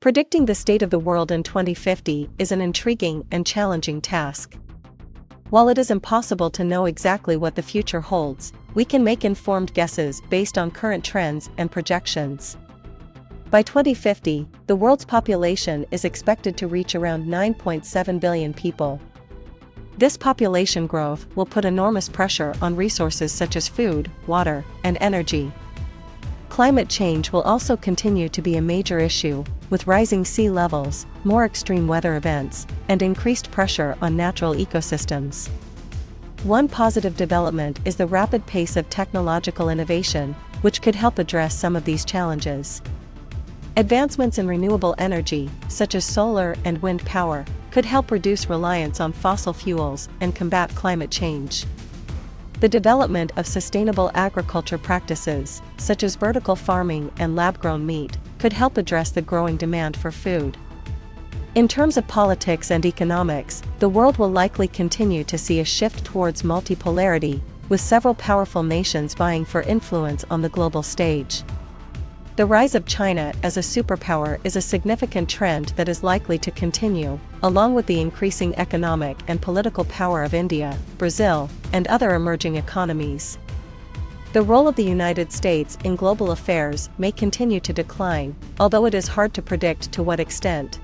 Predicting the state of the world in 2050 is an intriguing and challenging task. While it is impossible to know exactly what the future holds, we can make informed guesses based on current trends and projections. By 2050, the world's population is expected to reach around 9.7 billion people. This population growth will put enormous pressure on resources such as food, water, and energy. Climate change will also continue to be a major issue, with rising sea levels, more extreme weather events, and increased pressure on natural ecosystems. One positive development is the rapid pace of technological innovation, which could help address some of these challenges. Advancements in renewable energy, such as solar and wind power, could help reduce reliance on fossil fuels and combat climate change. The development of sustainable agriculture practices, such as vertical farming and lab-grown meat, could help address the growing demand for food. In terms of politics and economics, the world will likely continue to see a shift towards multipolarity, with several powerful nations vying for influence on the global stage. The rise of China as a superpower is a significant trend that is likely to continue, along with the increasing economic and political power of India, Brazil, and other emerging economies. The role of the United States in global affairs may continue to decline, although it is hard to predict to what extent.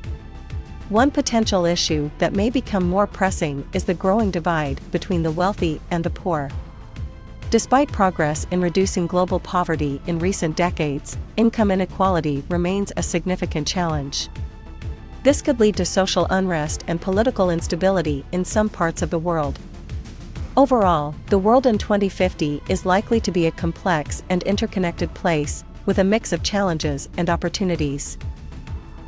One potential issue that may become more pressing is the growing divide between the wealthy and the poor. Despite progress in reducing global poverty in recent decades, income inequality remains a significant challenge. This could lead to social unrest and political instability in some parts of the world. Overall, the world in 2050 is likely to be a complex and interconnected place, with a mix of challenges and opportunities.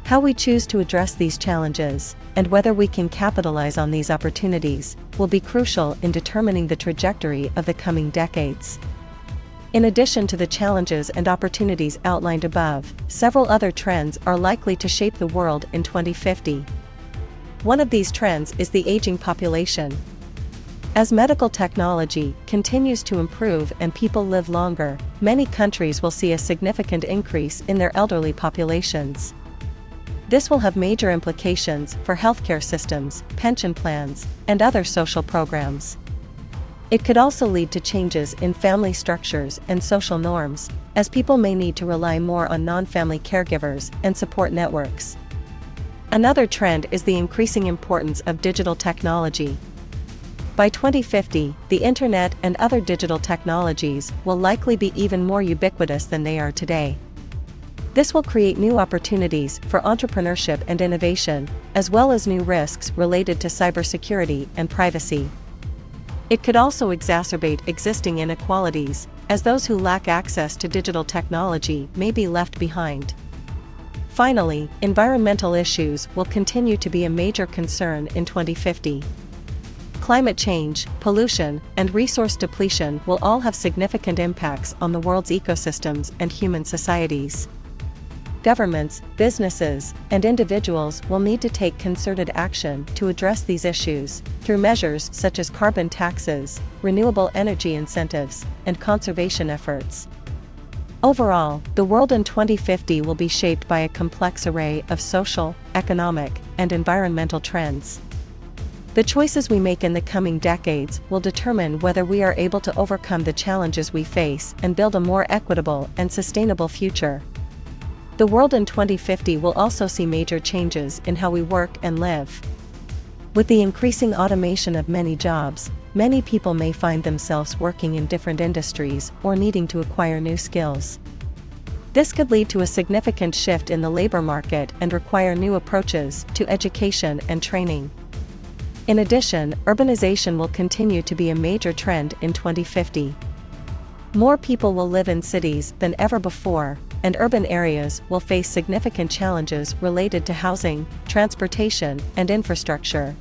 How we choose to address these challenges, and whether we can capitalize on these opportunities, will be crucial in determining the trajectory of the coming decades. In addition to the challenges and opportunities outlined above, several other trends are likely to shape the world in 2050. One of these trends is the aging population. As medical technology continues to improve and people live longer, many countries will see a significant increase in their elderly populations. This will have major implications for healthcare systems, pension plans, and other social programs. It could also lead to changes in family structures and social norms, as people may need to rely more on non-family caregivers and support networks. Another trend is the increasing importance of digital technology. By 2050, the internet and other digital technologies will likely be even more ubiquitous than they are today. This will create new opportunities for entrepreneurship and innovation, as well as new risks related to cybersecurity and privacy. It could also exacerbate existing inequalities, as those who lack access to digital technology may be left behind. Finally, environmental issues will continue to be a major concern in 2050. Climate change, pollution, and resource depletion will all have significant impacts on the world's ecosystems and human societies. Governments, businesses, and individuals will need to take concerted action to address these issues, through measures such as carbon taxes, renewable energy incentives, and conservation efforts. Overall, the world in 2050 will be shaped by a complex array of social, economic, and environmental trends. The choices we make in the coming decades will determine whether we are able to overcome the challenges we face and build a more equitable and sustainable future. The world in 2050 will also see major changes in how we work and live. With the increasing automation of many jobs, many people may find themselves working in different industries or needing to acquire new skills. This could lead to a significant shift in the labor market and require new approaches to education and training. In addition, urbanization will continue to be a major trend in 2050. More people will live in cities than ever before, and urban areas will face significant challenges related to housing, transportation, and infrastructure.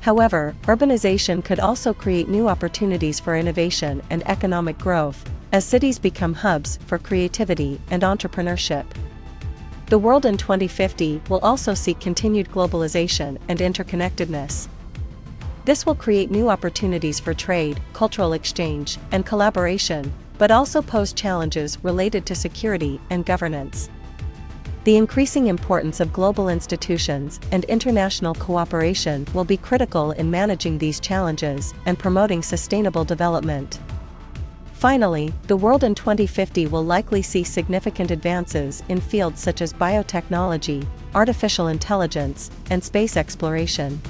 However, urbanization could also create new opportunities for innovation and economic growth, as cities become hubs for creativity and entrepreneurship. The world in 2050 will also see continued globalization and interconnectedness. This will create new opportunities for trade, cultural exchange, and collaboration, but also pose challenges related to security and governance. The increasing importance of global institutions and international cooperation will be critical in managing these challenges and promoting sustainable development. Finally, the world in 2050 will likely see significant advances in fields such as biotechnology, artificial intelligence, and space exploration.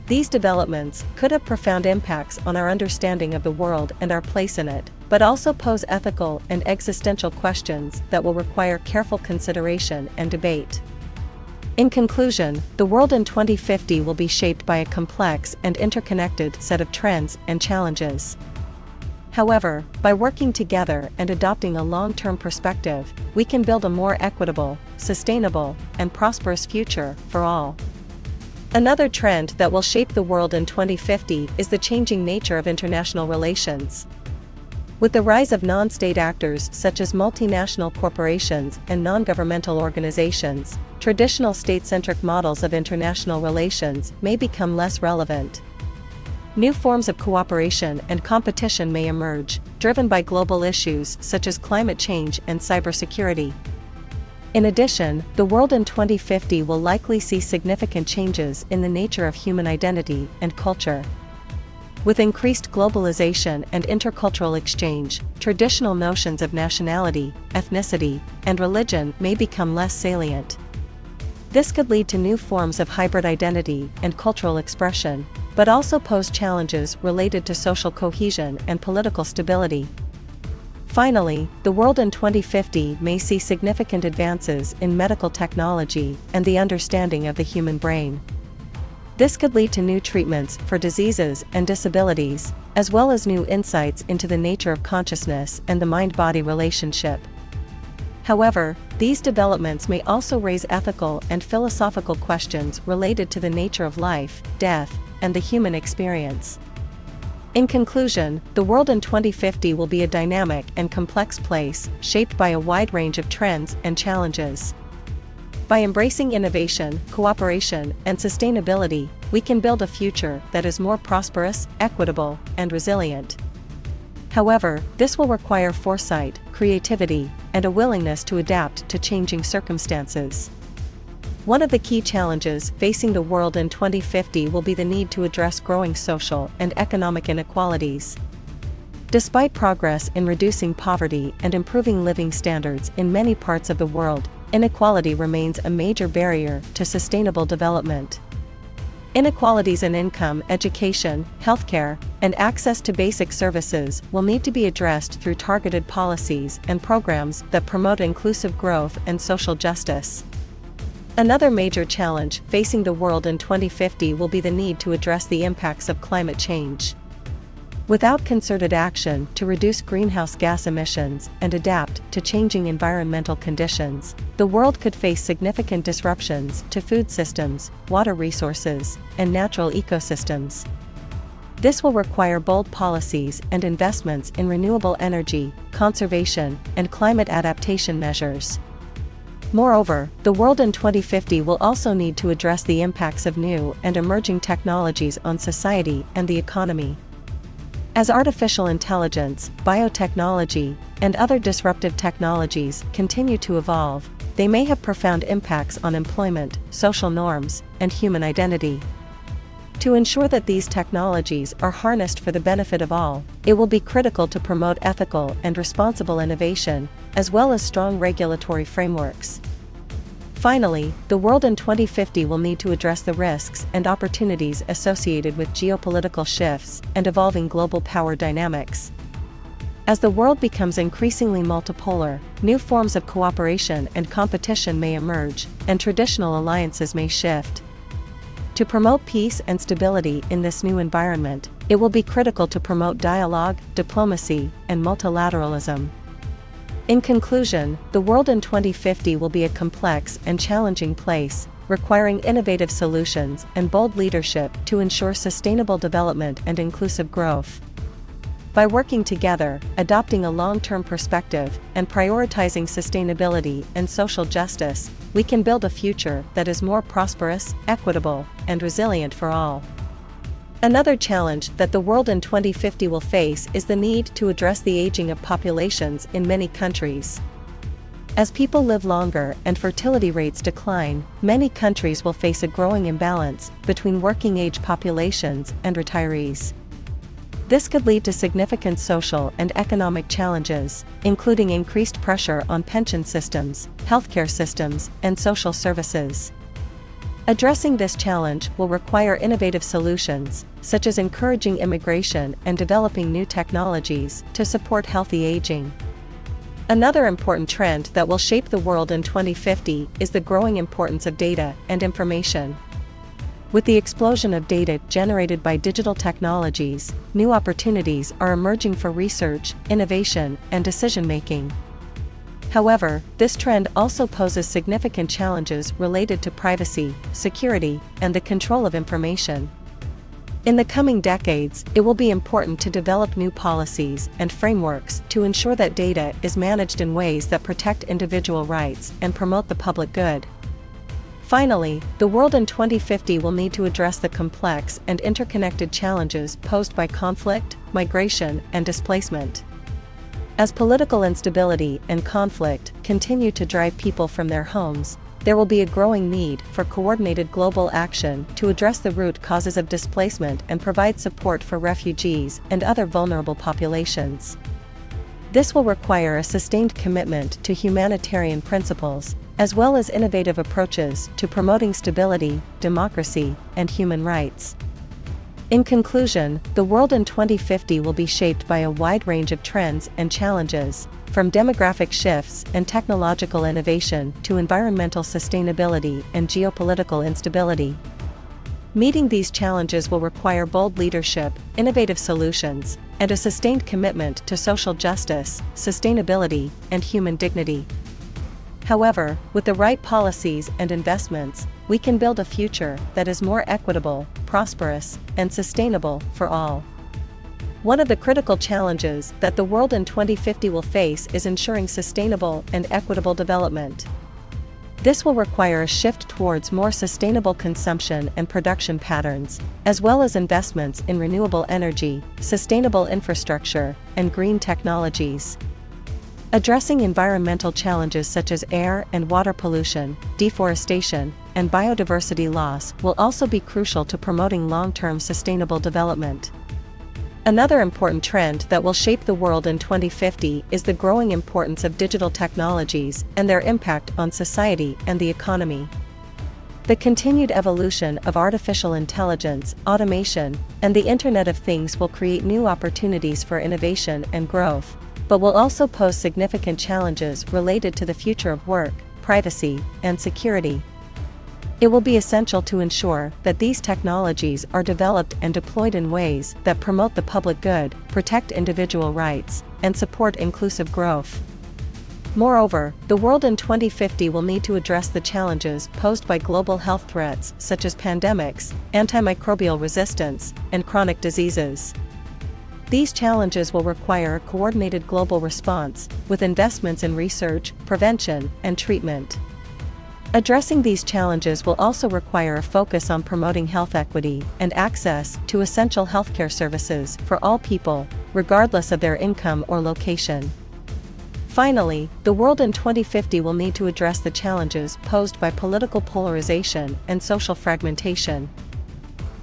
These developments could have profound impacts on our understanding of the world and our place in it, but also pose ethical and existential questions that will require careful consideration and debate. In conclusion, the world in 2050 will be shaped by a complex and interconnected set of trends and challenges. However, by working together and adopting a long-term perspective, we can build a more equitable, sustainable, and prosperous future for all. Another trend that will shape the world in 2050 is the changing nature of international relations. With the rise of non-state actors such as multinational corporations and non-governmental organizations, traditional state-centric models of international relations may become less relevant. New forms of cooperation and competition may emerge, driven by global issues such as climate change and cybersecurity. In addition, the world in 2050 will likely see significant changes in the nature of human identity and culture. With increased globalization and intercultural exchange, traditional notions of nationality, ethnicity, and religion may become less salient. This could lead to new forms of hybrid identity and cultural expression, but also pose challenges related to social cohesion and political stability. Finally, the world in 2050 may see significant advances in medical technology and the understanding of the human brain. This could lead to new treatments for diseases and disabilities, as well as new insights into the nature of consciousness and the mind-body relationship. However, these developments may also raise ethical and philosophical questions related to the nature of life, death, and the human experience. In conclusion, the world in 2050 will be a dynamic and complex place, shaped by a wide range of trends and challenges. By embracing innovation, cooperation, and sustainability, we can build a future that is more prosperous, equitable, and resilient. However, this will require foresight, creativity, and a willingness to adapt to changing circumstances. One of the key challenges facing the world in 2050 will be the need to address growing social and economic inequalities. Despite progress in reducing poverty and improving living standards in many parts of the world, inequality remains a major barrier to sustainable development. Inequalities in income, education, healthcare, and access to basic services will need to be addressed through targeted policies and programs that promote inclusive growth and social justice. Another major challenge facing the world in 2050 will be the need to address the impacts of climate change. Without concerted action to reduce greenhouse gas emissions and adapt to changing environmental conditions, the world could face significant disruptions to food systems, water resources, and natural ecosystems. This will require bold policies and investments in renewable energy, conservation, and climate adaptation measures. Moreover, the world in 2050 will also need to address the impacts of new and emerging technologies on society and the economy. As artificial intelligence, biotechnology, and other disruptive technologies continue to evolve, they may have profound impacts on employment, social norms, and human identity. To ensure that these technologies are harnessed for the benefit of all, it will be critical to promote ethical and responsible innovation, as well as strong regulatory frameworks. Finally, the world in 2050 will need to address the risks and opportunities associated with geopolitical shifts and evolving global power dynamics. As the world becomes increasingly multipolar, new forms of cooperation and competition may emerge, and traditional alliances may shift. To promote peace and stability in this new environment, it will be critical to promote dialogue, diplomacy, and multilateralism. In conclusion, the world in 2050 will be a complex and challenging place, requiring innovative solutions and bold leadership to ensure sustainable development and inclusive growth. By working together, adopting a long-term perspective, and prioritizing sustainability and social justice, we can build a future that is more prosperous, equitable, and resilient for all. Another challenge that the world in 2050 will face is the need to address the aging of populations in many countries. As people live longer and fertility rates decline, many countries will face a growing imbalance between working-age populations and retirees. This could lead to significant social and economic challenges, including increased pressure on pension systems, healthcare systems, and social services. Addressing this challenge will require innovative solutions, such as encouraging immigration and developing new technologies to support healthy aging. Another important trend that will shape the world in 2050 is the growing importance of data and information. With the explosion of data generated by digital technologies, new opportunities are emerging for research, innovation, and decision-making. However, this trend also poses significant challenges related to privacy, security, and the control of information. In the coming decades, it will be important to develop new policies and frameworks to ensure that data is managed in ways that protect individual rights and promote the public good. Finally, the world in 2050 will need to address the complex and interconnected challenges posed by conflict, migration, and displacement. As political instability and conflict continue to drive people from their homes, there will be a growing need for coordinated global action to address the root causes of displacement and provide support for refugees and other vulnerable populations. This will require a sustained commitment to humanitarian principles, as well as innovative approaches to promoting stability, democracy, and human rights. In conclusion, the world in 2050 will be shaped by a wide range of trends and challenges, from demographic shifts and technological innovation to environmental sustainability and geopolitical instability. Meeting these challenges will require bold leadership, innovative solutions, and a sustained commitment to social justice, sustainability, and human dignity. However, with the right policies and investments, we can build a future that is more equitable, prosperous, and sustainable for all. One of the critical challenges that the world in 2050 will face is ensuring sustainable and equitable development. This will require a shift towards more sustainable consumption and production patterns, as well as investments in renewable energy, sustainable infrastructure, and green technologies. Addressing environmental challenges such as air and water pollution, deforestation, and biodiversity loss will also be crucial to promoting long-term sustainable development. Another important trend that will shape the world in 2050 is the growing importance of digital technologies and their impact on society and the economy. The continued evolution of artificial intelligence, automation, and the Internet of Things will create new opportunities for innovation and growth, but will also pose significant challenges related to the future of work, privacy, and security. It will be essential to ensure that these technologies are developed and deployed in ways that promote the public good, protect individual rights, and support inclusive growth. Moreover, the world in 2050 will need to address the challenges posed by global health threats such as pandemics, antimicrobial resistance, and chronic diseases. These challenges will require a coordinated global response, with investments in research, prevention, and treatment. Addressing these challenges will also require a focus on promoting health equity and access to essential healthcare services for all people, regardless of their income or location. Finally, the world in 2050 will need to address the challenges posed by political polarization and social fragmentation.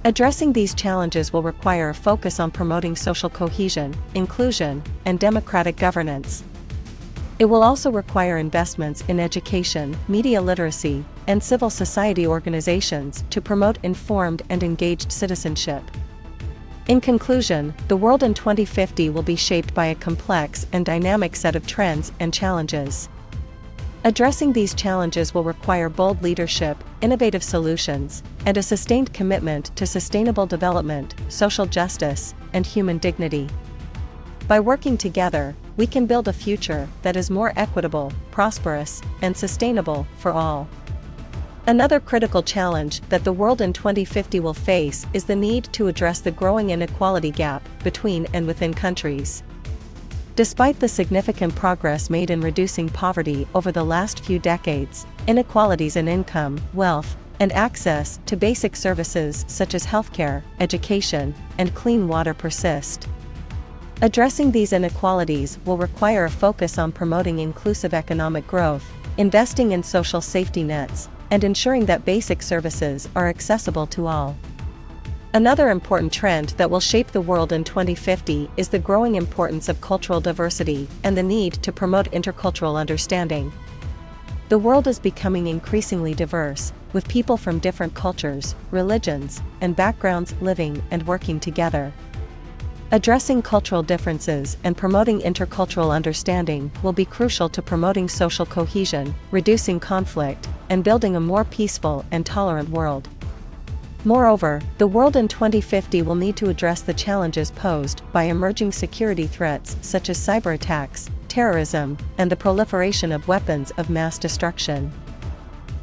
Addressing these challenges will require a focus on promoting social cohesion, inclusion, and democratic governance. It will also require investments in education, media literacy, and civil society organizations to promote informed and engaged citizenship. In conclusion, the world in 2050 will be shaped by a complex and dynamic set of trends and challenges. Addressing these challenges will require bold leadership, innovative solutions, and a sustained commitment to sustainable development, social justice, and human dignity. By working together, we can build a future that is more equitable, prosperous, and sustainable for all. Another critical challenge that the world in 2050 will face is the need to address the growing inequality gap between and within countries. Despite the significant progress made in reducing poverty over the last few decades, inequalities in income, wealth, and access to basic services such as healthcare, education, and clean water persist. Addressing these inequalities will require a focus on promoting inclusive economic growth, investing in social safety nets, and ensuring that basic services are accessible to all. Another important trend that will shape the world in 2050 is the growing importance of cultural diversity and the need to promote intercultural understanding. The world is becoming increasingly diverse, with people from different cultures, religions, and backgrounds living and working together. Addressing cultural differences and promoting intercultural understanding will be crucial to promoting social cohesion, reducing conflict, and building a more peaceful and tolerant world. Moreover, the world in 2050 will need to address the challenges posed by emerging security threats such as cyber attacks, terrorism, and the proliferation of weapons of mass destruction.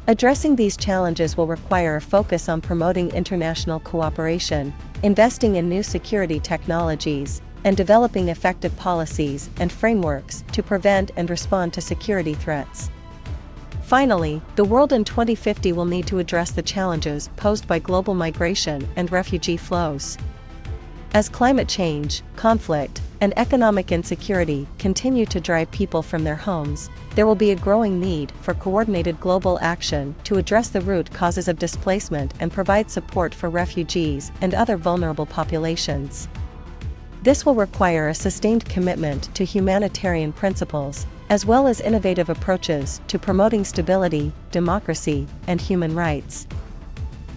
Addressing these challenges will require a focus on promoting international cooperation, investing in new security technologies, and developing effective policies and frameworks to prevent and respond to security threats. Finally, the world in 2050 will need to address the challenges posed by global migration and refugee flows. As climate change, conflict, and economic insecurity continue to drive people from their homes, there will be a growing need for coordinated global action to address the root causes of displacement and provide support for refugees and other vulnerable populations. This will require a sustained commitment to humanitarian principles, as well as innovative approaches to promoting stability, democracy, and human rights.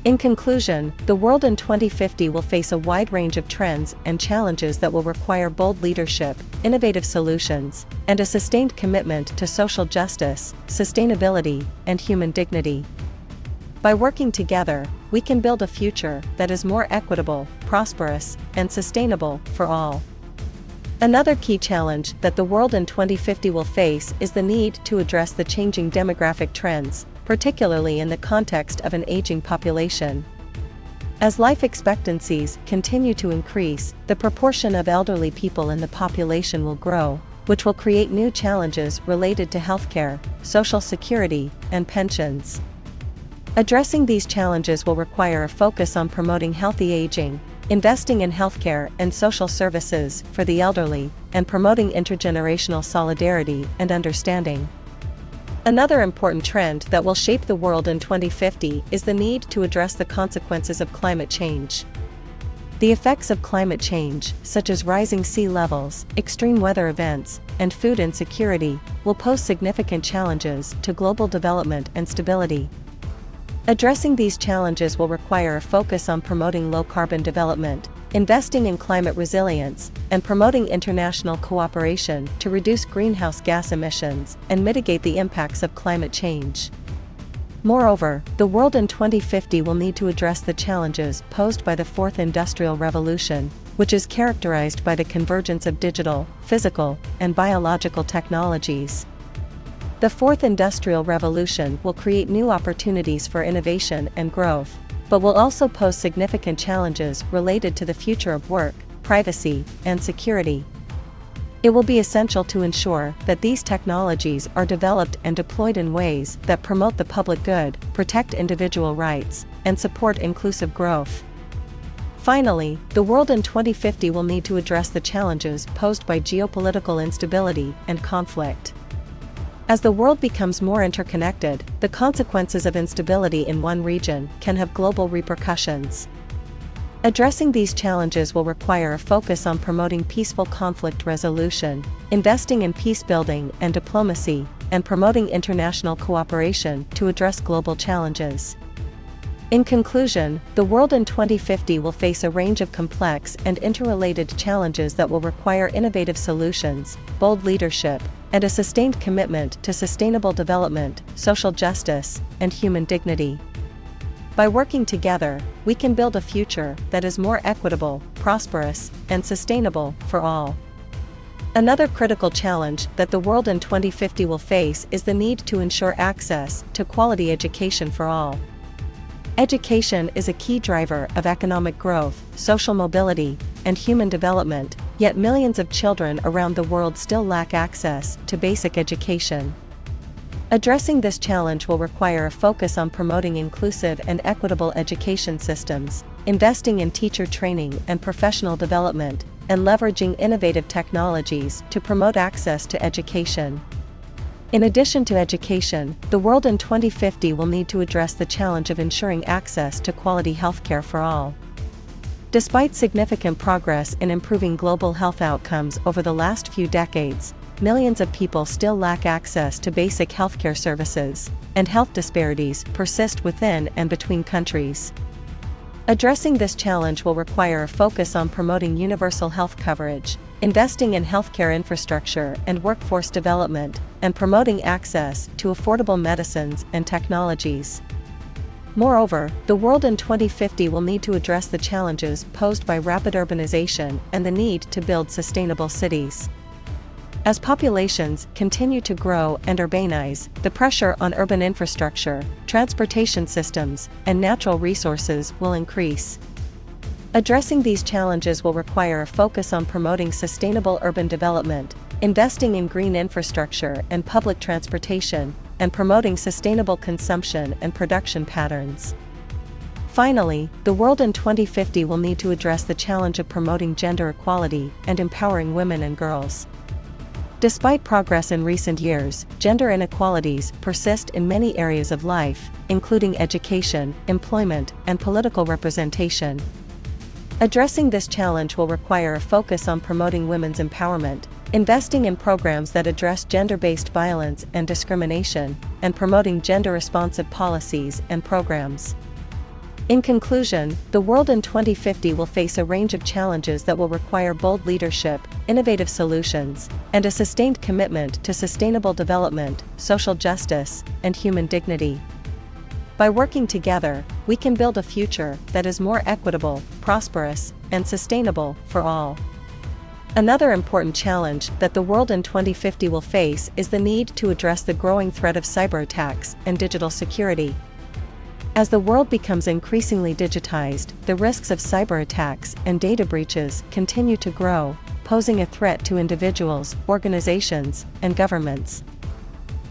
In conclusion, the world in 2050 will face a wide range of trends and challenges that will require bold leadership, innovative solutions, and a sustained commitment to social justice, sustainability, and human dignity. By working together, we can build a future that is more equitable, prosperous, and sustainable for all. Another key challenge that the world in 2050 will face is the need to address the changing demographic trends, particularly in the context of an aging population. As life expectancies continue to increase, the proportion of elderly people in the population will grow, which will create new challenges related to healthcare, social security, and pensions. Addressing these challenges will require a focus on promoting healthy aging, investing in healthcare and social services for the elderly, and promoting intergenerational solidarity and understanding. Another important trend that will shape the world in 2050 is the need to address the consequences of climate change. The effects of climate change, such as rising sea levels, extreme weather events, and food insecurity, will pose significant challenges to global development and stability. Addressing these challenges will require a focus on promoting low-carbon development, investing in climate resilience, and promoting international cooperation to reduce greenhouse gas emissions and mitigate the impacts of climate change. Moreover, the world in 2050 will need to address the challenges posed by the Fourth Industrial Revolution, which is characterized by the convergence of digital, physical, and biological technologies. The Fourth Industrial Revolution will create new opportunities for innovation and growth, but will also pose significant challenges related to the future of work, privacy, and security. It will be essential to ensure that these technologies are developed and deployed in ways that promote the public good, protect individual rights, and support inclusive growth. Finally, the world in 2050 will need to address the challenges posed by geopolitical instability and conflict. As the world becomes more interconnected, the consequences of instability in one region can have global repercussions. Addressing these challenges will require a focus on promoting peaceful conflict resolution, investing in peace building and diplomacy, and promoting international cooperation to address global challenges. In conclusion, the world in 2050 will face a range of complex and interrelated challenges that will require innovative solutions, bold leadership, and a sustained commitment to sustainable development, social justice, and human dignity. By working together, we can build a future that is more equitable, prosperous, and sustainable for all. Another critical challenge that the world in 2050 will face is the need to ensure access to quality education for all. Education is a key driver of economic growth, social mobility, and human development, yet millions of children around the world still lack access to basic education. Addressing this challenge will require a focus on promoting inclusive and equitable education systems, investing in teacher training and professional development, and leveraging innovative technologies to promote access to education. In addition to education, the world in 2050 will need to address the challenge of ensuring access to quality healthcare for all. Despite significant progress in improving global health outcomes over the last few decades, millions of people still lack access to basic healthcare services, and health disparities persist within and between countries. Addressing this challenge will require a focus on promoting universal health coverage, investing in healthcare infrastructure and workforce development, and promoting access to affordable medicines and technologies. Moreover, the world in 2050 will need to address the challenges posed by rapid urbanization and the need to build sustainable cities. As populations continue to grow and urbanize, the pressure on urban infrastructure, transportation systems, and natural resources will increase. Addressing these challenges will require a focus on promoting sustainable urban development, investing in green infrastructure and public transportation, and promoting sustainable consumption and production patterns. Finally, the world in 2050 will need to address the challenge of promoting gender equality and empowering women and girls. Despite progress in recent years, gender inequalities persist in many areas of life, including education, employment, and political representation. Addressing this challenge will require a focus on promoting women's empowerment, investing in programs that address gender-based violence and discrimination, and promoting gender-responsive policies and programs. In conclusion, the world in 2050 will face a range of challenges that will require bold leadership, innovative solutions, and a sustained commitment to sustainable development, social justice, and human dignity. By working together, we can build a future that is more equitable, prosperous, and sustainable for all. Another important challenge that the world in 2050 will face is the need to address the growing threat of cyber attacks and digital security. As the world becomes increasingly digitized, the risks of cyber attacks and data breaches continue to grow, posing a threat to individuals, organizations, and governments.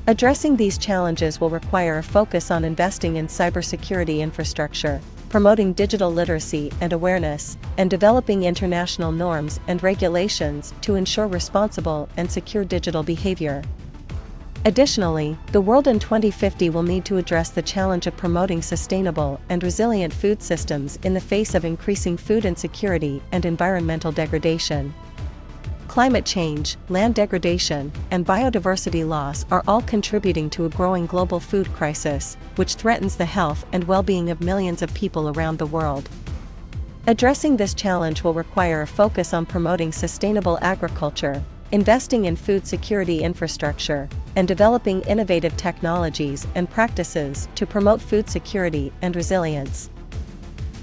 Addressing these challenges will require a focus on investing in cybersecurity infrastructure, promoting digital literacy and awareness, and developing international norms and regulations to ensure responsible and secure digital behavior. Additionally, the world in 2050 will need to address the challenge of promoting sustainable and resilient food systems in the face of increasing food insecurity and environmental degradation. Climate change, land degradation, and biodiversity loss are all contributing to a growing global food crisis, which threatens the health and well-being of millions of people around the world. Addressing this challenge will require a focus on promoting sustainable agriculture, investing in food security infrastructure, and developing innovative technologies and practices to promote food security and resilience.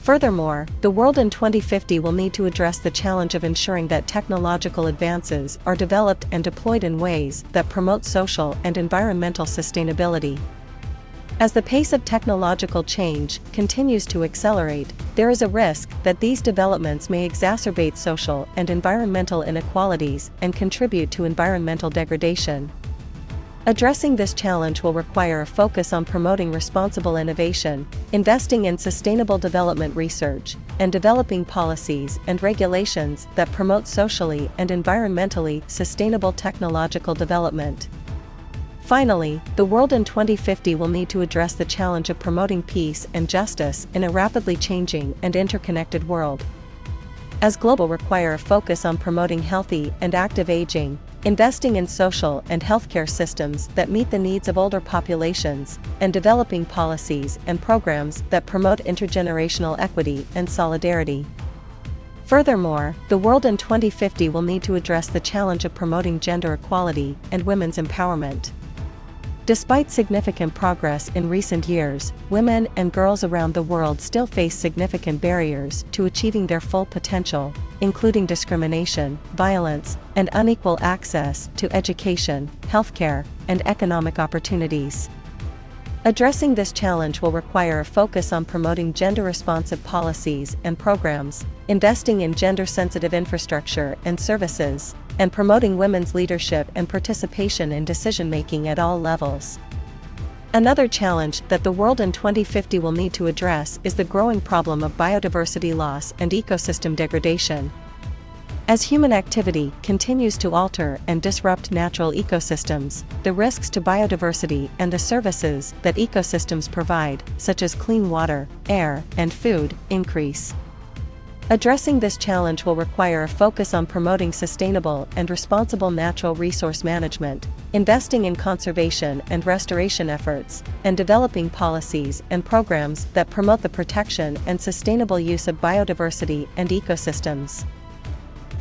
Furthermore, the world in 2050 will need to address the challenge of ensuring that technological advances are developed and deployed in ways that promote social and environmental sustainability. As the pace of technological change continues to accelerate, there is a risk that these developments may exacerbate social and environmental inequalities and contribute to environmental degradation. Addressing this challenge will require a focus on promoting responsible innovation, investing in sustainable development research, and developing policies and regulations that promote socially and environmentally sustainable technological development. Finally, the world in 2050 will need to address the challenge of promoting peace and justice in a rapidly changing and interconnected world. As global require a focus on promoting healthy and active aging, investing in social and healthcare systems that meet the needs of older populations, and developing policies and programs that promote intergenerational equity and solidarity. Furthermore, the world in 2050 will need to address the challenge of promoting gender equality and women's empowerment. Despite significant progress in recent years, women and girls around the world still face significant barriers to achieving their full potential, including discrimination, violence, and unequal access to education, healthcare, and economic opportunities. Addressing this challenge will require a focus on promoting gender-responsive policies and programs, investing in gender-sensitive infrastructure and services, and promoting women's leadership and participation in decision-making at all levels. Another challenge that the world in 2050 will need to address is the growing problem of biodiversity loss and ecosystem degradation. As human activity continues to alter and disrupt natural ecosystems, the risks to biodiversity and the services that ecosystems provide, such as clean water, air, and food, increase. Addressing this challenge will require a focus on promoting sustainable and responsible natural resource management, investing in conservation and restoration efforts, and developing policies and programs that promote the protection and sustainable use of biodiversity and ecosystems.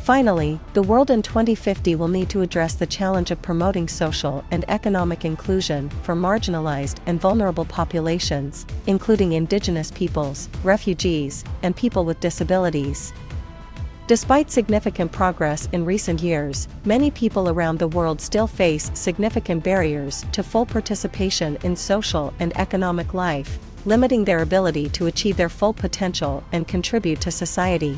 Finally, the world in 2050 will need to address the challenge of promoting social and economic inclusion for marginalized and vulnerable populations, including indigenous peoples, refugees, and people with disabilities. Despite significant progress in recent years, many people around the world still face significant barriers to full participation in social and economic life, limiting their ability to achieve their full potential and contribute to society.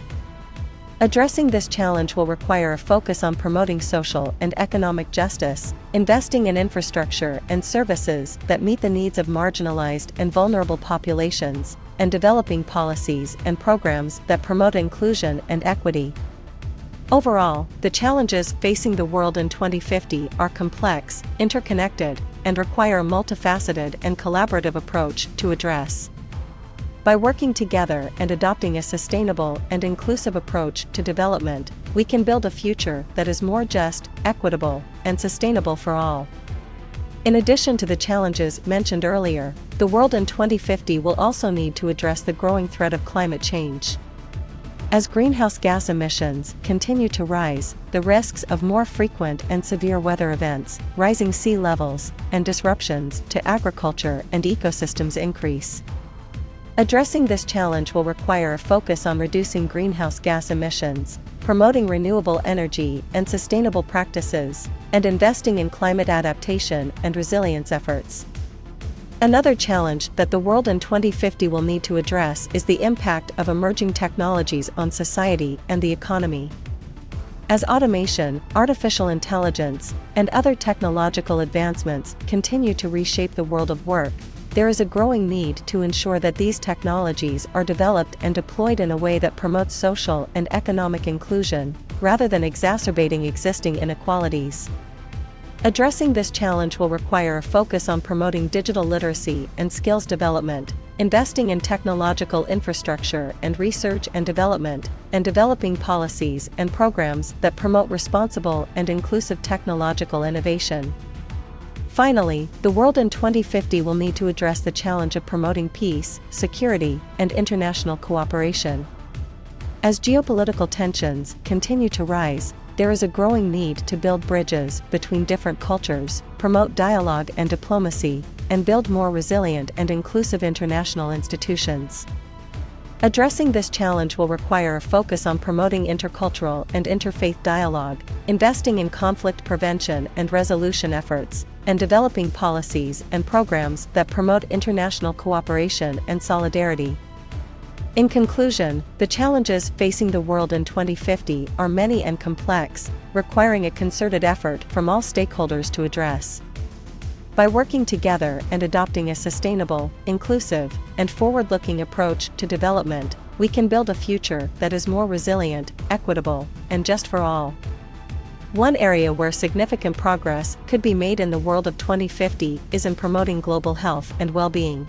Addressing this challenge will require a focus on promoting social and economic justice, investing in infrastructure and services that meet the needs of marginalized and vulnerable populations, and developing policies and programs that promote inclusion and equity. Overall, the challenges facing the world in 2050 are complex, interconnected, and require a multifaceted and collaborative approach to address. By working together and adopting a sustainable and inclusive approach to development, we can build a future that is more just, equitable, and sustainable for all. In addition to the challenges mentioned earlier, the world in 2050 will also need to address the growing threat of climate change. As greenhouse gas emissions continue to rise, the risks of more frequent and severe weather events, rising sea levels, and disruptions to agriculture and ecosystems increase. Addressing this challenge will require a focus on reducing greenhouse gas emissions, promoting renewable energy and sustainable practices, and investing in climate adaptation and resilience efforts. Another challenge that the world in 2050 will need to address is the impact of emerging technologies on society and the economy. As automation, artificial intelligence, and other technological advancements continue to reshape the world of work, there is a growing need to ensure that these technologies are developed and deployed in a way that promotes social and economic inclusion, rather than exacerbating existing inequalities. Addressing this challenge will require a focus on promoting digital literacy and skills development, investing in technological infrastructure and research and development, and developing policies and programs that promote responsible and inclusive technological innovation. Finally, the world in 2050 will need to address the challenge of promoting peace, security, and international cooperation. As geopolitical tensions continue to rise, there is a growing need to build bridges between different cultures, promote dialogue and diplomacy, and build more resilient and inclusive international institutions. Addressing this challenge will require a focus on promoting intercultural and interfaith dialogue, investing in conflict prevention and resolution efforts, and developing policies and programs that promote international cooperation and solidarity. In conclusion, the challenges facing the world in 2050 are many and complex, requiring a concerted effort from all stakeholders to address. By working together and adopting a sustainable, inclusive, and forward-looking approach to development, we can build a future that is more resilient, equitable, and just for all. One area where significant progress could be made in the world of 2050 is in promoting global health and well-being.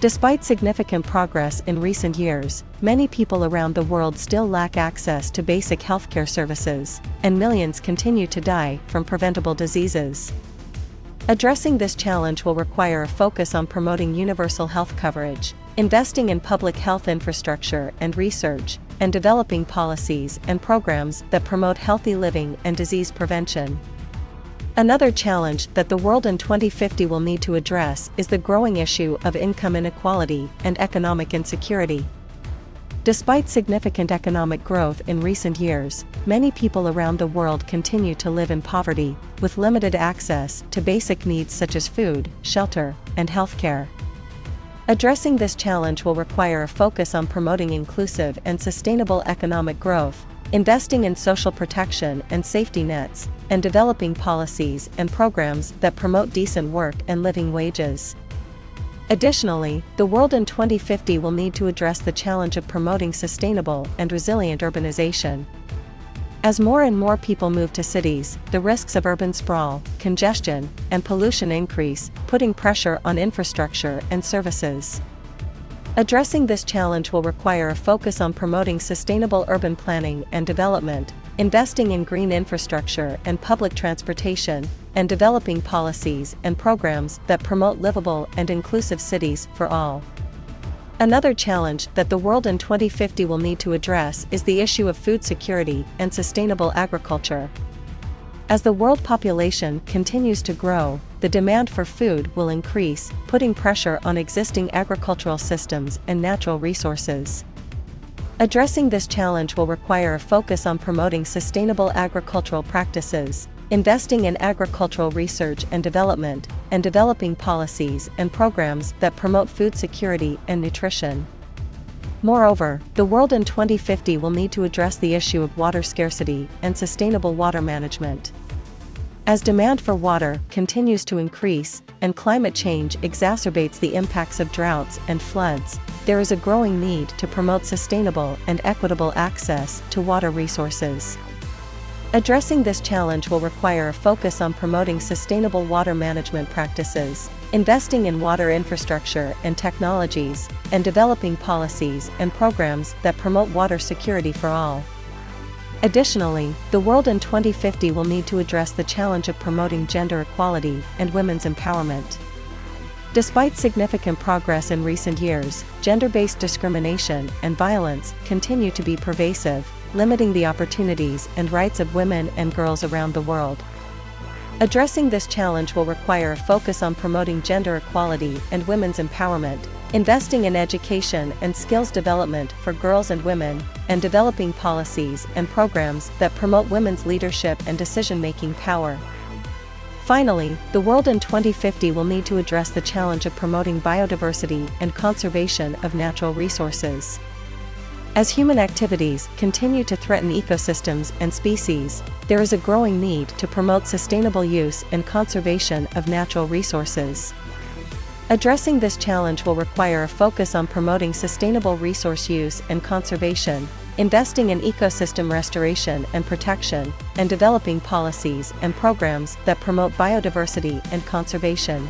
Despite significant progress in recent years, many people around the world still lack access to basic healthcare services, and millions continue to die from preventable diseases. Addressing this challenge will require a focus on promoting universal health coverage, investing in public health infrastructure and research, and developing policies and programs that promote healthy living and disease prevention. Another challenge that the world in 2050 will need to address is the growing issue of income inequality and economic insecurity. Despite significant economic growth in recent years, many people around the world continue to live in poverty, with limited access to basic needs such as food, shelter, and healthcare. Addressing this challenge will require a focus on promoting inclusive and sustainable economic growth, investing in social protection and safety nets, and developing policies and programs that promote decent work and living wages. Additionally, the world in 2050 will need to address the challenge of promoting sustainable and resilient urbanization. As more and more people move to cities, the risks of urban sprawl, congestion, and pollution increase, putting pressure on infrastructure and services. Addressing this challenge will require a focus on promoting sustainable urban planning and development, investing in green infrastructure and public transportation, and developing policies and programs that promote livable and inclusive cities for all. Another challenge that the world in 2050 will need to address is the issue of food security and sustainable agriculture. As the world population continues to grow, the demand for food will increase, putting pressure on existing agricultural systems and natural resources. Addressing this challenge will require a focus on promoting sustainable agricultural practices, investing in agricultural research and development, and developing policies and programs that promote food security and nutrition. Moreover, the world in 2050 will need to address the issue of water scarcity and sustainable water management. As demand for water continues to increase, and climate change exacerbates the impacts of droughts and floods, there is a growing need to promote sustainable and equitable access to water resources. Addressing this challenge will require a focus on promoting sustainable water management practices, investing in water infrastructure and technologies, and developing policies and programs that promote water security for all. Additionally, the world in 2050 will need to address the challenge of promoting gender equality and women's empowerment. Despite significant progress in recent years, gender-based discrimination and violence continue to be pervasive, limiting the opportunities and rights of women and girls around the world. Addressing this challenge will require a focus on promoting gender equality and women's empowerment, investing in education and skills development for girls and women, and developing policies and programs that promote women's leadership and decision-making power. Finally, the world in 2050 will need to address the challenge of promoting biodiversity and conservation of natural resources. As human activities continue to threaten ecosystems and species, there is a growing need to promote sustainable use and conservation of natural resources. Addressing this challenge will require a focus on promoting sustainable resource use and conservation, investing in ecosystem restoration and protection, and developing policies and programs that promote biodiversity and conservation.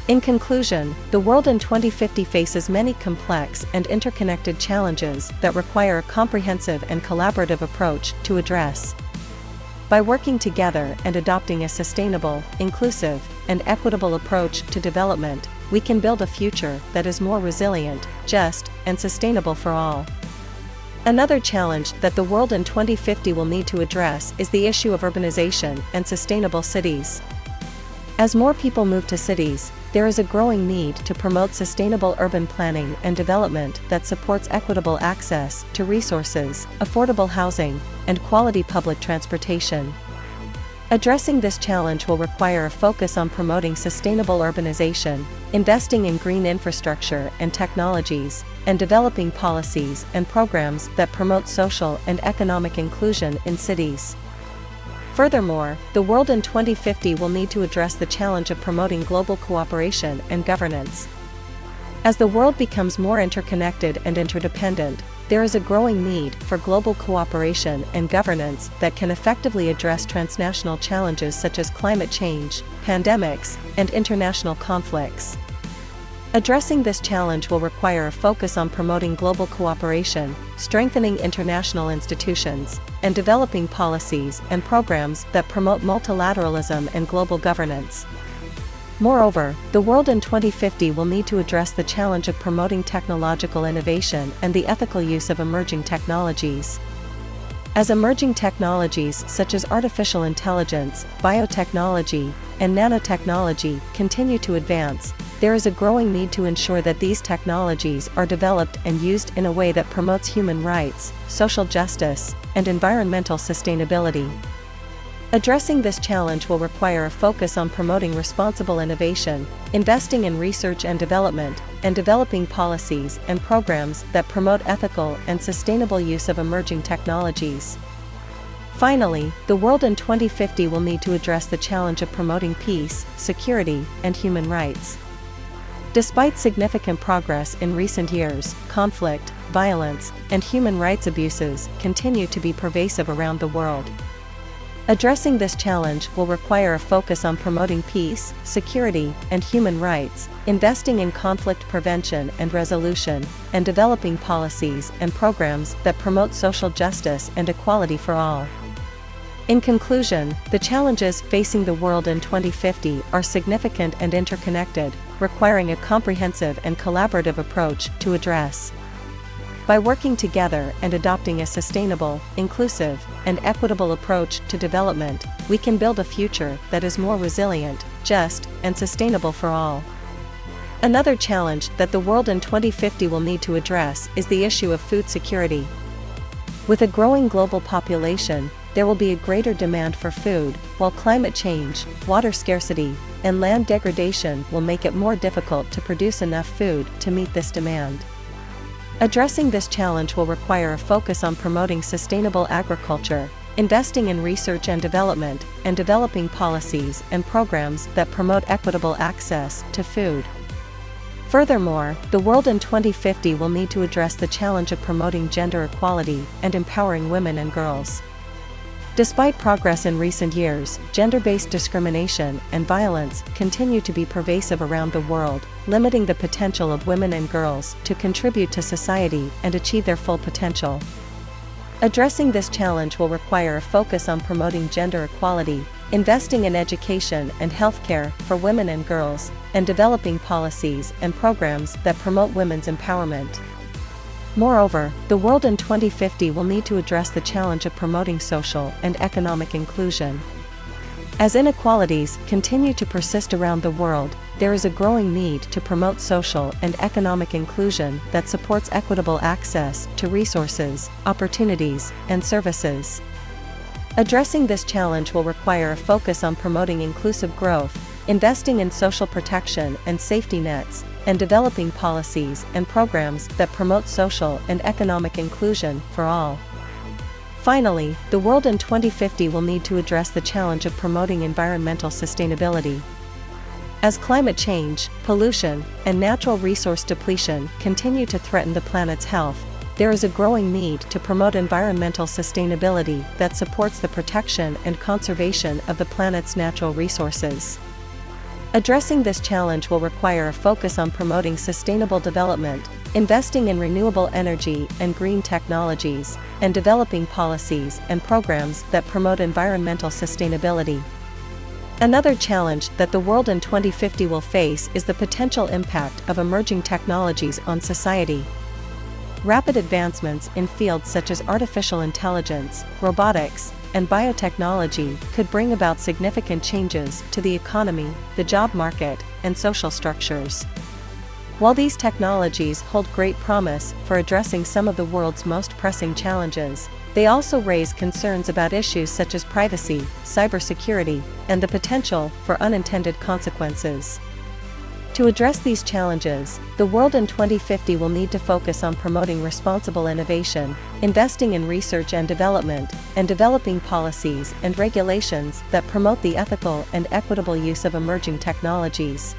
In conclusion, the world in 2050 faces many complex and interconnected challenges that require a comprehensive and collaborative approach to address. By working together and adopting a sustainable, inclusive, and equitable approach to development, we can build a future that is more resilient, just, and sustainable for all. Another challenge that the world in 2050 will need to address is the issue of urbanization and sustainable cities. As more people move to cities, there is a growing need to promote sustainable urban planning and development that supports equitable access to resources, affordable housing, and quality public transportation. Addressing this challenge will require a focus on promoting sustainable urbanization, investing in green infrastructure and technologies, and developing policies and programs that promote social and economic inclusion in cities. Furthermore, the world in 2050 will need to address the challenge of promoting global cooperation and governance. As the world becomes more interconnected and interdependent, there is a growing need for global cooperation and governance that can effectively address transnational challenges such as climate change, pandemics, and international conflicts. Addressing this challenge will require a focus on promoting global cooperation, strengthening international institutions, and developing policies and programs that promote multilateralism and global governance. Moreover, the world in 2050 will need to address the challenge of promoting technological innovation and the ethical use of emerging technologies. As emerging technologies such as artificial intelligence, biotechnology, and nanotechnology continue to advance, there is a growing need to ensure that these technologies are developed and used in a way that promotes human rights, social justice, and environmental sustainability. Addressing this challenge will require a focus on promoting responsible innovation, investing in research and development, and developing policies and programs that promote ethical and sustainable use of emerging technologies. Finally, the world in 2050 will need to address the challenge of promoting peace, security, and human rights. Despite significant progress in recent years, conflict, violence, and human rights abuses continue to be pervasive around the world. Addressing this challenge will require a focus on promoting peace, security, and human rights, investing in conflict prevention and resolution, and developing policies and programs that promote social justice and equality for all. In conclusion, the challenges facing the world in 2050 are significant and interconnected, requiring a comprehensive and collaborative approach to address. By working together and adopting a sustainable, inclusive, and equitable approach to development, we can build a future that is more resilient, just, and sustainable for all. Another challenge that the world in 2050 will need to address is the issue of food security. With a growing global population, there will be a greater demand for food, while climate change, water scarcity, and land degradation will make it more difficult to produce enough food to meet this demand. Addressing this challenge will require a focus on promoting sustainable agriculture, investing in research and development, and developing policies and programs that promote equitable access to food. Furthermore, the world in 2050 will need to address the challenge of promoting gender equality and empowering women and girls. Despite progress in recent years, gender-based discrimination and violence continue to be pervasive around the world, limiting the potential of women and girls to contribute to society and achieve their full potential. Addressing this challenge will require a focus on promoting gender equality, investing in education and healthcare for women and girls, and developing policies and programs that promote women's empowerment. Moreover, the world in 2050 will need to address the challenge of promoting social and economic inclusion. As inequalities continue to persist around the world, there is a growing need to promote social and economic inclusion that supports equitable access to resources, opportunities, and services. Addressing this challenge will require a focus on promoting inclusive growth, investing in social protection and safety nets, and developing policies and programs that promote social and economic inclusion for all. Finally, the world in 2050 will need to address the challenge of promoting environmental sustainability. As climate change, pollution, and natural resource depletion continue to threaten the planet's health, there is a growing need to promote environmental sustainability that supports the protection and conservation of the planet's natural resources. Addressing this challenge will require a focus on promoting sustainable development, investing in renewable energy and green technologies, and developing policies and programs that promote environmental sustainability. Another challenge that the world in 2050 will face is the potential impact of emerging technologies on society. Rapid advancements in fields such as artificial intelligence, robotics, and biotechnology could bring about significant changes to the economy, the job market, and social structures. While these technologies hold great promise for addressing some of the world's most pressing challenges, they also raise concerns about issues such as privacy, cybersecurity, and the potential for unintended consequences. To address these challenges, the world in 2050 will need to focus on promoting responsible innovation, investing in research and development, and developing policies and regulations that promote the ethical and equitable use of emerging technologies.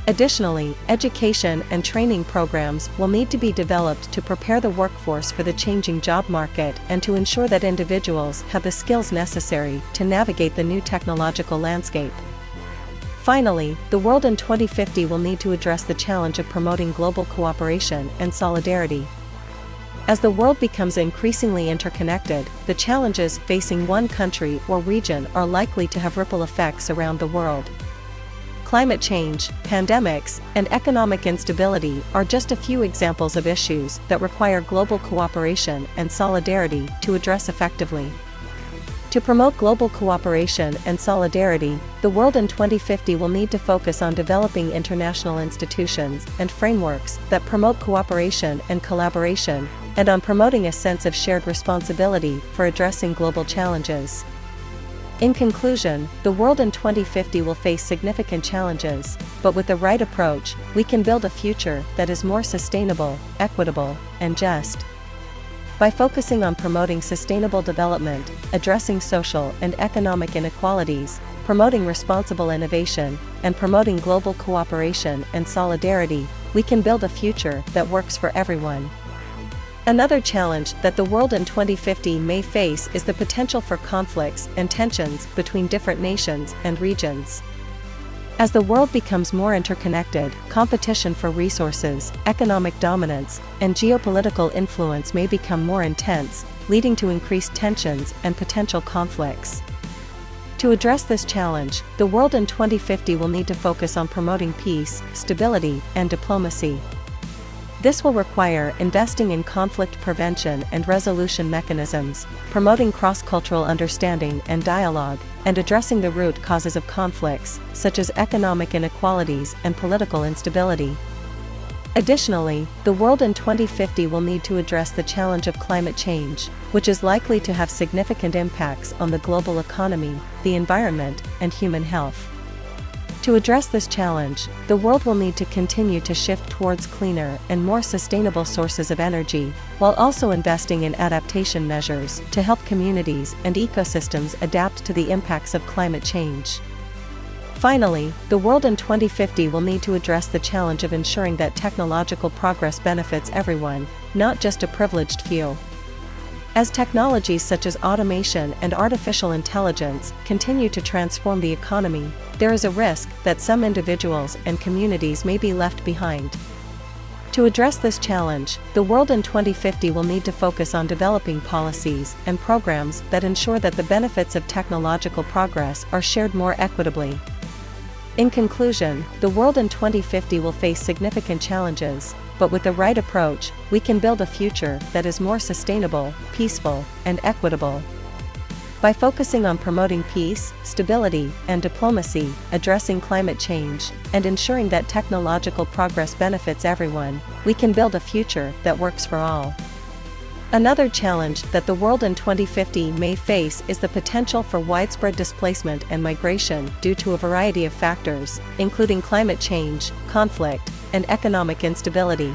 Additionally, education and training programs will need to be developed to prepare the workforce for the changing job market and to ensure that individuals have the skills necessary to navigate the new technological landscape. Finally, the world in 2050 will need to address the challenge of promoting global cooperation and solidarity. As the world becomes increasingly interconnected, the challenges facing one country or region are likely to have ripple effects around the world. Climate change, pandemics, and economic instability are just a few examples of issues that require global cooperation and solidarity to address effectively. To promote global cooperation and solidarity, the world in 2050 will need to focus on developing international institutions and frameworks that promote cooperation and collaboration, and on promoting a sense of shared responsibility for addressing global challenges. In conclusion, the world in 2050 will face significant challenges, but with the right approach, we can build a future that is more sustainable, equitable, and just. By focusing on promoting sustainable development, addressing social and economic inequalities, promoting responsible innovation, and promoting global cooperation and solidarity, we can build a future that works for everyone. Another challenge that the world in 2050 may face is the potential for conflicts and tensions between different nations and regions. As the world becomes more interconnected, competition for resources, economic dominance, and geopolitical influence may become more intense, leading to increased tensions and potential conflicts. To address this challenge, the world in 2050 will need to focus on promoting peace, stability, and diplomacy. This will require investing in conflict prevention and resolution mechanisms, promoting cross-cultural understanding and dialogue, and addressing the root causes of conflicts, such as economic inequalities and political instability. Additionally, the world in 2050 will need to address the challenge of climate change, which is likely to have significant impacts on the global economy, the environment, and human health. To address this challenge, the world will need to continue to shift towards cleaner and more sustainable sources of energy, while also investing in adaptation measures to help communities and ecosystems adapt to the impacts of climate change. Finally, the world in 2050 will need to address the challenge of ensuring that technological progress benefits everyone, not just a privileged few. As technologies such as automation and artificial intelligence continue to transform the economy, there is a risk that some individuals and communities may be left behind. To address this challenge, the world in 2050 will need to focus on developing policies and programs that ensure that the benefits of technological progress are shared more equitably. In conclusion, the world in 2050 will face significant challenges, but with the right approach, we can build a future that is more sustainable, peaceful, and equitable. By focusing on promoting peace, stability, and diplomacy, addressing climate change, and ensuring that technological progress benefits everyone, we can build a future that works for all. Another challenge that the world in 2050 may face is the potential for widespread displacement and migration due to a variety of factors, including climate change, conflict, and economic instability.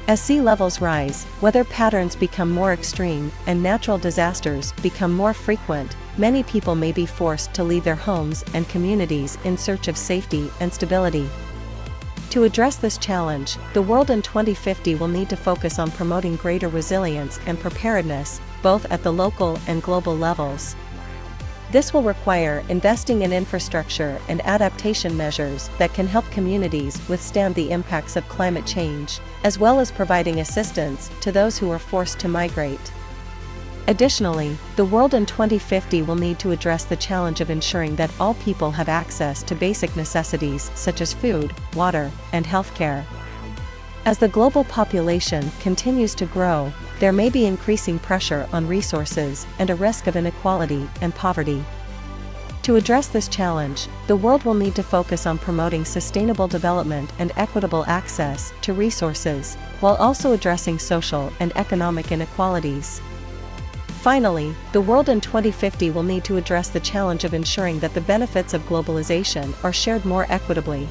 As sea levels rise, weather patterns become more extreme, and natural disasters become more frequent, many people may be forced to leave their homes and communities in search of safety and stability. To address this challenge, the world in 2050 will need to focus on promoting greater resilience and preparedness, both at the local and global levels. This will require investing in infrastructure and adaptation measures that can help communities withstand the impacts of climate change, as well as providing assistance to those who are forced to migrate. Additionally, the world in 2050 will need to address the challenge of ensuring that all people have access to basic necessities such as food, water, and healthcare. As the global population continues to grow, there may be increasing pressure on resources and a risk of inequality and poverty. To address this challenge, the world will need to focus on promoting sustainable development and equitable access to resources, while also addressing social and economic inequalities. Finally, the world in 2050 will need to address the challenge of ensuring that the benefits of globalization are shared more equitably.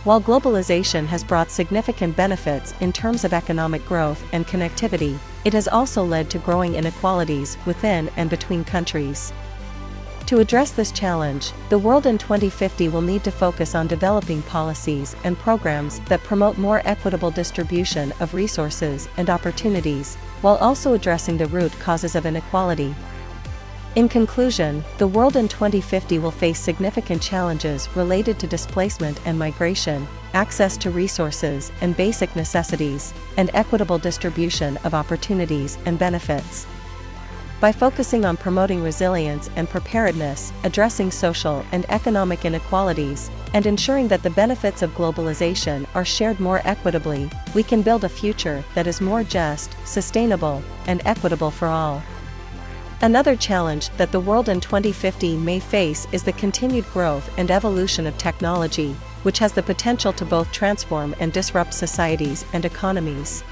While globalization has brought significant benefits in terms of economic growth and connectivity, it has also led to growing inequalities within and between countries. To address this challenge, the world in 2050 will need to focus on developing policies and programs that promote more equitable distribution of resources and opportunities, while also addressing the root causes of inequality. In conclusion, the world in 2050 will face significant challenges related to displacement and migration, access to resources and basic necessities, and equitable distribution of opportunities and benefits. By focusing on promoting resilience and preparedness, addressing social and economic inequalities, and ensuring that the benefits of globalization are shared more equitably, we can build a future that is more just, sustainable, and equitable for all. Another challenge that the world in 2050 may face is the continued growth and evolution of technology, which has the potential to both transform and disrupt societies and economies.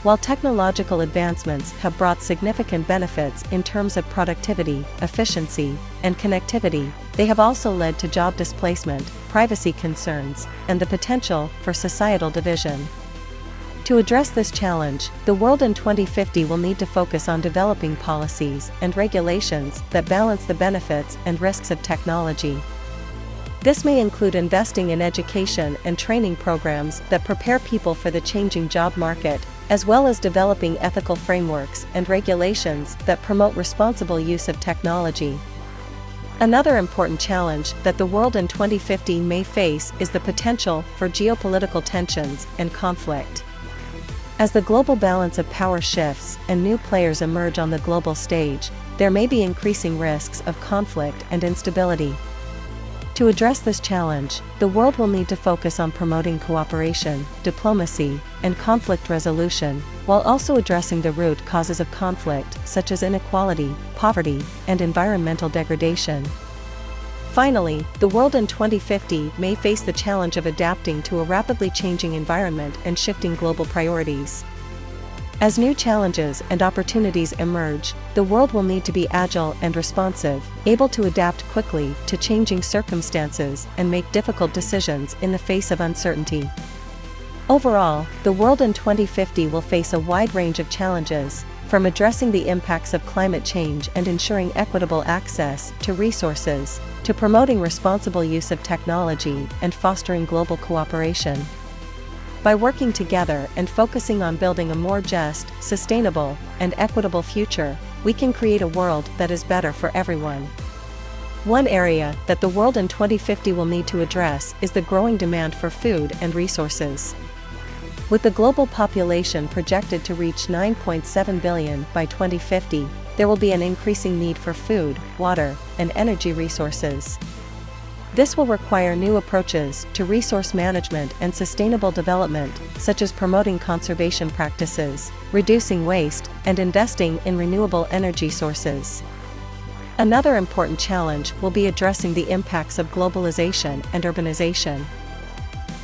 While technological advancements have brought significant benefits in terms of productivity, efficiency, and connectivity, they have also led to job displacement, privacy concerns, and the potential for societal division. To address this challenge, the world in 2050 will need to focus on developing policies and regulations that balance the benefits and risks of technology. This may include investing in education and training programs that prepare people for the changing job market, as well as developing ethical frameworks and regulations that promote responsible use of technology. Another important challenge that the world in 2050 may face is the potential for geopolitical tensions and conflict. As the global balance of power shifts and new players emerge on the global stage, there may be increasing risks of conflict and instability. To address this challenge, the world will need to focus on promoting cooperation, diplomacy, and conflict resolution, while also addressing the root causes of conflict, such as inequality, poverty, and environmental degradation. Finally, the world in 2050 may face the challenge of adapting to a rapidly changing environment and shifting global priorities. As new challenges and opportunities emerge, the world will need to be agile and responsive, able to adapt quickly to changing circumstances and make difficult decisions in the face of uncertainty. Overall, the world in 2050 will face a wide range of challenges, from addressing the impacts of climate change and ensuring equitable access to resources, to promoting responsible use of technology and fostering global cooperation. By working together and focusing on building a more just, sustainable, and equitable future, we can create a world that is better for everyone. One area that the world in 2050 will need to address is the growing demand for food and resources. With the global population projected to reach 9.7 billion by 2050, there will be an increasing need for food, water, and energy resources. This will require new approaches to resource management and sustainable development, such as promoting conservation practices, reducing waste, and investing in renewable energy sources. Another important challenge will be addressing the impacts of globalization and urbanization.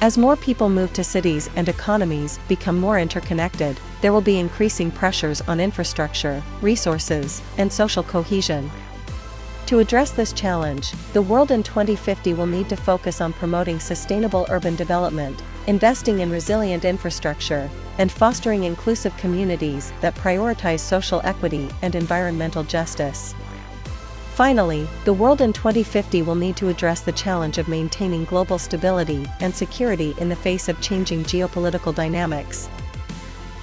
As more people move to cities and economies become more interconnected, there will be increasing pressures on infrastructure, resources, and social cohesion. To address this challenge, the world in 2050 will need to focus on promoting sustainable urban development, investing in resilient infrastructure, and fostering inclusive communities that prioritize social equity and environmental justice. Finally, the world in 2050 will need to address the challenge of maintaining global stability and security in the face of changing geopolitical dynamics.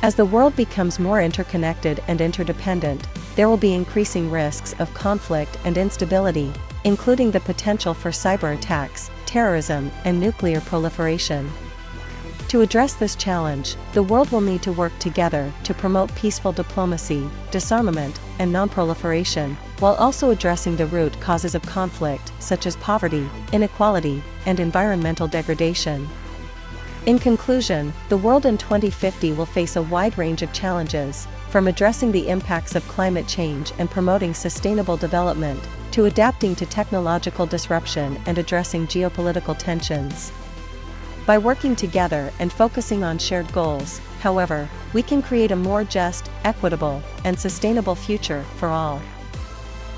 As the world becomes more interconnected and interdependent, there will be increasing risks of conflict and instability, including the potential for cyber attacks, terrorism, and nuclear proliferation. To address this challenge, the world will need to work together to promote peaceful diplomacy, disarmament, and non-proliferation, while also addressing the root causes of conflict, such as poverty, inequality, and environmental degradation. In conclusion, the world in 2050 will face a wide range of challenges, from addressing the impacts of climate change and promoting sustainable development, to adapting to technological disruption and addressing geopolitical tensions. By working together and focusing on shared goals, however, we can create a more just, equitable, and sustainable future for all.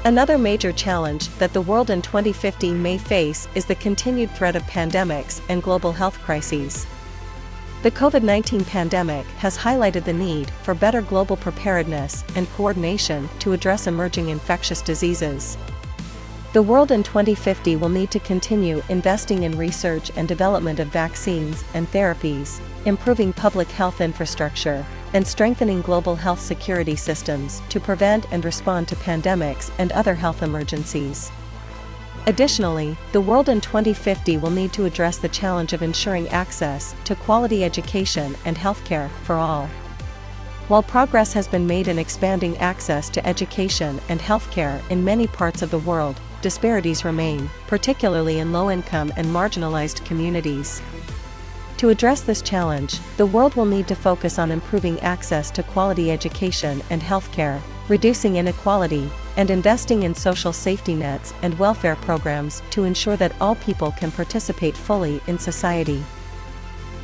Another major challenge that the world in 2050 may face is the continued threat of pandemics and global health crises. The COVID-19 pandemic has highlighted the need for better global preparedness and coordination to address emerging infectious diseases. The world in 2050 will need to continue investing in research and development of vaccines and therapies, improving public health infrastructure, and strengthening global health security systems to prevent and respond to pandemics and other health emergencies. Additionally, the world in 2050 will need to address the challenge of ensuring access to quality education and healthcare for all. While progress has been made in expanding access to education and healthcare in many parts of the world, disparities remain, particularly in low-income and marginalized communities. To address this challenge, the world will need to focus on improving access to quality education and healthcare, reducing inequality, and investing in social safety nets and welfare programs to ensure that all people can participate fully in society.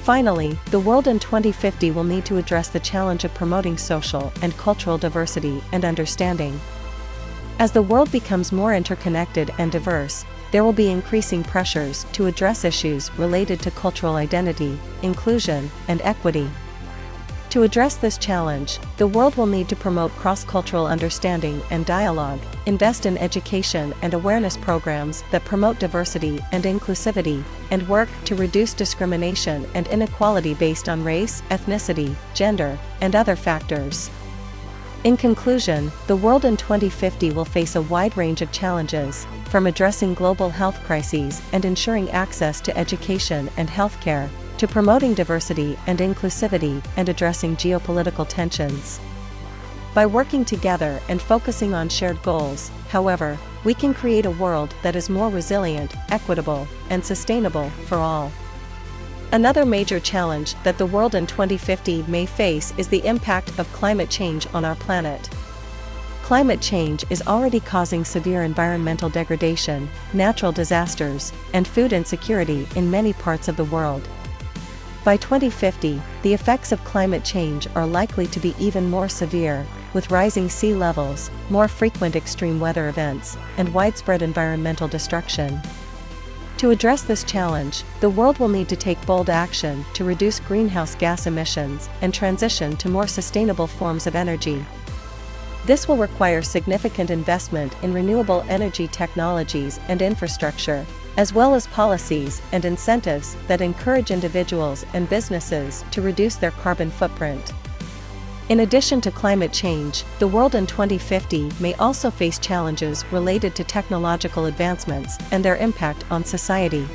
Finally, the world in 2050 will need to address the challenge of promoting social and cultural diversity and understanding. As the world becomes more interconnected and diverse, there will be increasing pressures to address issues related to cultural identity, inclusion, and equity. To address this challenge, the world will need to promote cross-cultural understanding and dialogue, invest in education and awareness programs that promote diversity and inclusivity, and work to reduce discrimination and inequality based on race, ethnicity, gender, and other factors. In conclusion, the world in 2050 will face a wide range of challenges, from addressing global health crises and ensuring access to education and healthcare, to promoting diversity and inclusivity and addressing geopolitical tensions. By working together and focusing on shared goals, however, we can create a world that is more resilient, equitable, and sustainable for all. Another major challenge that the world in 2050 may face is the impact of climate change on our planet. Climate change is already causing severe environmental degradation, natural disasters, and food insecurity in many parts of the world. By 2050, the effects of climate change are likely to be even more severe, with rising sea levels, more frequent extreme weather events, and widespread environmental destruction. To address this challenge, the world will need to take bold action to reduce greenhouse gas emissions and transition to more sustainable forms of energy. This will require significant investment in renewable energy technologies and infrastructure, as well as policies and incentives that encourage individuals and businesses to reduce their carbon footprint. In addition to climate change, the world in 2050 may also face challenges related to technological advancements and their impact on society.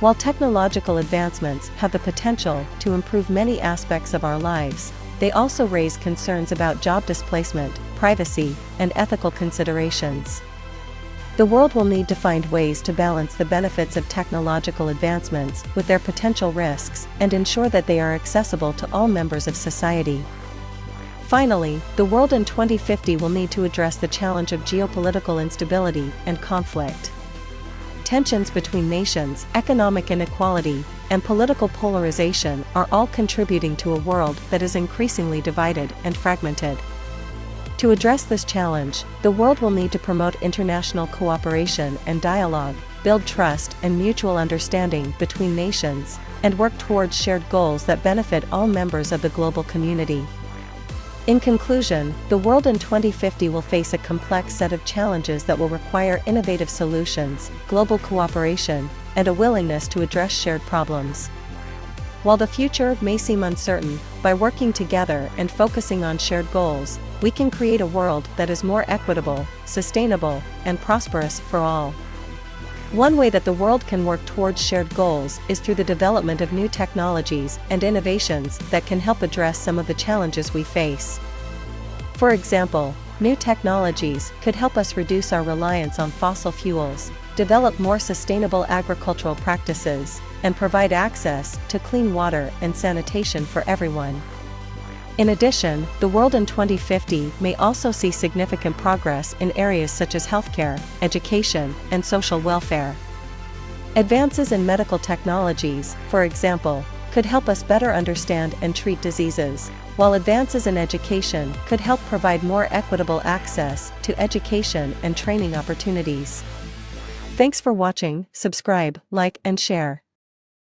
While technological advancements have the potential to improve many aspects of our lives, they also raise concerns about job displacement, privacy, and ethical considerations. The world will need to find ways to balance the benefits of technological advancements with their potential risks and ensure that they are accessible to all members of society. Finally, the world in 2050 will need to address the challenge of geopolitical instability and conflict. Tensions between nations, economic inequality, and political polarization are all contributing to a world that is increasingly divided and fragmented. To address this challenge, the world will need to promote international cooperation and dialogue, build trust and mutual understanding between nations, and work towards shared goals that benefit all members of the global community. In conclusion, the world in 2050 will face a complex set of challenges that will require innovative solutions, global cooperation, and a willingness to address shared problems. While the future may seem uncertain, by working together and focusing on shared goals, we can create a world that is more equitable, sustainable, and prosperous for all. One way that the world can work towards shared goals is through the development of new technologies and innovations that can help address some of the challenges we face. For example, new technologies could help us reduce our reliance on fossil fuels, develop more sustainable agricultural practices, and provide access to clean water and sanitation for everyone. In addition, the world in 2050 may also see significant progress in areas such as healthcare, education, and social welfare. Advances in medical technologies, for example, could help us better understand and treat diseases, while advances in education could help provide more equitable access to education and training opportunities. Thanks for watching. Subscribe, like, and share.